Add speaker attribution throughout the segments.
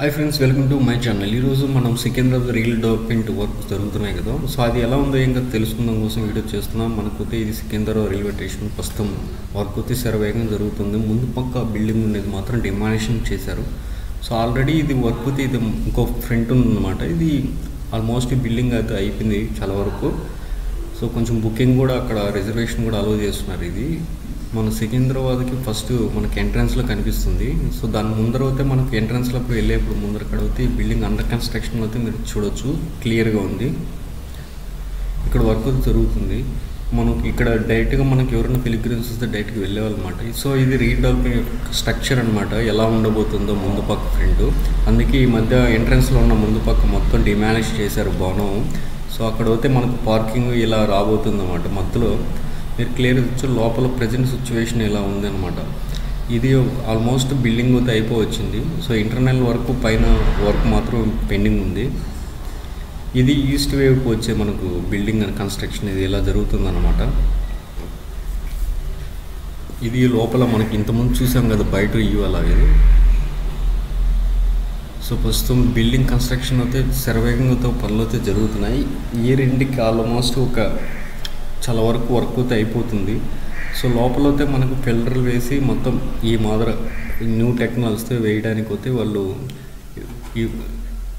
Speaker 1: Hi friends, welcome to my channel. ఈరోజు మనం Secunderabad real development work జరుగుతున్నాయి కదా. సో అది ఎలా ఉందో ఇంకా తెలుసుకుందాం కోసం వీడియో చేస్తున్నాం. మనకైతే ఇది సికింద్రాబాద్ రైల్వే స్టేషన్ ప్రస్తుతం వర్క్ అయితే శరవేగంగా జరుగుతుంది. ముందు పక్క బిల్డింగ్ అనేది మాత్రం డిమాలిషన్ చేశారు. సో ఆల్రెడీ ఇది వర్క్ అయితే ఇది ఇంకో ఫ్రంట్ ఉందన్నమాట. ఇది ఆల్మోస్ట్ బిల్డింగ్ అయితే అయిపోయింది చాలా వరకు. సో కొంచెం బుకింగ్ కూడా అక్కడ రిజర్వేషన్ కూడా అలౌ చేస్తున్నారు. ఇది మన సికింద్రాబాద్కి ఫస్ట్ మనకి ఎంట్రన్స్లో కనిపిస్తుంది. సో దాని ముందర అయితే మనకి ఎంట్రన్స్లోకి వెళ్ళేప్పుడు ముందర అక్కడ అయితే ఈ బిల్డింగ్ అండర్ కన్స్ట్రక్షన్ అయితే మీరు చూడొచ్చు, క్లియర్గా ఉంది. ఇక్కడ వర్క్ జరుగుతుంది. మనకి ఇక్కడ డైరెక్ట్గా మనకి ఎవరైనా పిలిగ్రిమ్స్ వస్తే డైరెక్ట్గా వెళ్ళేవాళ్ళమాట. సో ఇది రీడెవలప్మెంట్ స్ట్రక్చర్ అనమాట, ఎలా ఉండబోతుందో ముందు పక్క ఫ్రంట్. అందుకే ఈ మధ్య ఎంట్రన్స్లో ఉన్న ముందు పక్క మొత్తం డిమాలిష్ చేశారు భవనం. సో అక్కడ అయితే మనకు పార్కింగ్ ఇలా రాబోతుంది అన్నమాట. మధ్యలో మీరు క్లియర్ ఇచ్చు లోపల ప్రజెంట్ సిచ్యువేషన్ ఇలా ఉందన్నమాట. ఇది ఆల్మోస్ట్ బిల్డింగ్ అయితే అయిపోవచ్చింది. సో ఇంటర్నల్ వర్క్ పైన వర్క్ మాత్రం పెండింగ్ ఉంది. ఇది ఈస్ట్ వేవ్కి వచ్చే మనకు బిల్డింగ్ అండ్ కన్స్ట్రక్షన్ ఇది ఇలా జరుగుతుందన్నమాట. ఇది లోపల మనకి ఇంతకుముందు చూసాం కదా బయట ఇవి అలాగే. సో ప్రస్తుతం బిల్డింగ్ కన్స్ట్రక్షన్ అయితే శరవేగంతో పనులు అయితే జరుగుతున్నాయి. ఈ రెండుకి ఆల్మోస్ట్ ఒక చాలా వరకు వర్క్ అయితే అయిపోతుంది. సో లోపల అయితే మనకు ఫిల్టర్లు వేసి మొత్తం ఈ మాదిరి న్యూ టెక్నాలజీతో వేయడానికి అయితే వాళ్ళు ఈ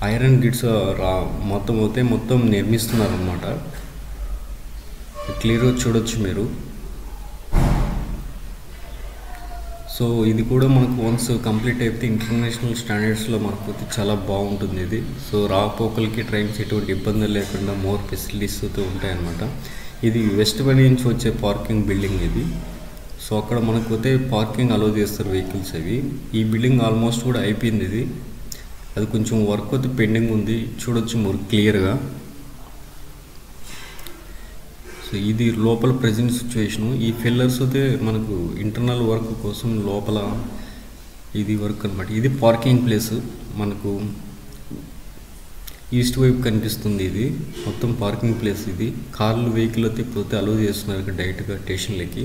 Speaker 1: ఐరన్ గిడ్స్ మొత్తం నిర్మిస్తున్నారు అన్నమాట. క్లియర్గా చూడొచ్చు మీరు. సో ఇది కూడా మనకు వన్స్ కంప్లీట్ అయితే ఇంటర్నేషనల్ స్టాండర్డ్స్లో మనకు చాలా బాగుంటుంది ఇది. సో రాపోకలకి ట్రైన్స్ ఎటువంటి ఇబ్బందులు లేకుండా మోర్ ఫెసిలిటీస్ అయితే ఉంటాయన్నమాట. ఇది వెస్ట్ వన్ నుంచి వచ్చే పార్కింగ్ బిల్డింగ్ ఇది. సో అక్కడ మనకు అయితే పార్కింగ్ అలౌ చేస్తారు వెహికల్స్ అవి. ఈ బిల్డింగ్ ఆల్మోస్ట్ కూడా అయిపోయింది. ఇది అది కొంచెం వర్క్ అయితే పెండింగ్ ఉంది, చూడొచ్చు మీరు క్లియర్గా. సో ఇది లోపల ప్రజెంట్ సిచ్యువేషను. ఈ ఫిల్లర్స్ అయితే మనకు ఇంటర్నల్ వర్క్ కోసం లోపల ఇది వర్క్ అనమాట. ఇది పార్కింగ్ ప్లేస్ మనకు ఈస్ట్ వైపు కనిపిస్తుంది. ఇది మొత్తం పార్కింగ్ ప్లేస్. ఇది కార్లు వెహికల్ అయితే ఇప్పుడు అలౌ చేస్తున్నారు డైరెక్ట్గా స్టేషన్లకి.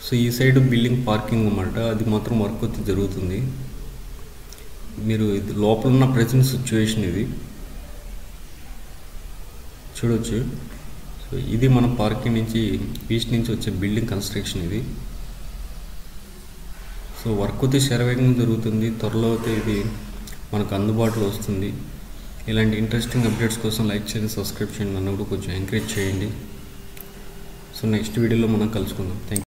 Speaker 1: సో ఈ సైడ్ బిల్డింగ్ పార్కింగ్ అన్నమాట. అది మాత్రం వర్క్ అయితే జరుగుతుంది. మీరు ఇది లోపల ఉన్న ప్రజెంట్ సిచ్యువేషన్ ఇది చూడొచ్చు. సో ఇది మన పార్కింగ్ నుంచి ఈస్ట్ నుంచి వచ్చే బిల్డింగ్ కన్స్ట్రక్షన్ ఇది. సో వర్క్ అయితే శరవేగంగా జరుగుతుంది. త్వరలో అయితే ఇది మనకు అందుబాటులో వస్తుంది. ఇలాంటి ఇంట్రెస్టింగ్ అప్డేట్స్ కోసం లైక్ చేయండి, సబ్స్క్రైబ్ చేయండి, నన్ను కూడా కొంచెం ఎంకరేజ్ చేయండి. సో నెక్స్ట్ వీడియోలో మనం కలుసుకుందాం. Thank you.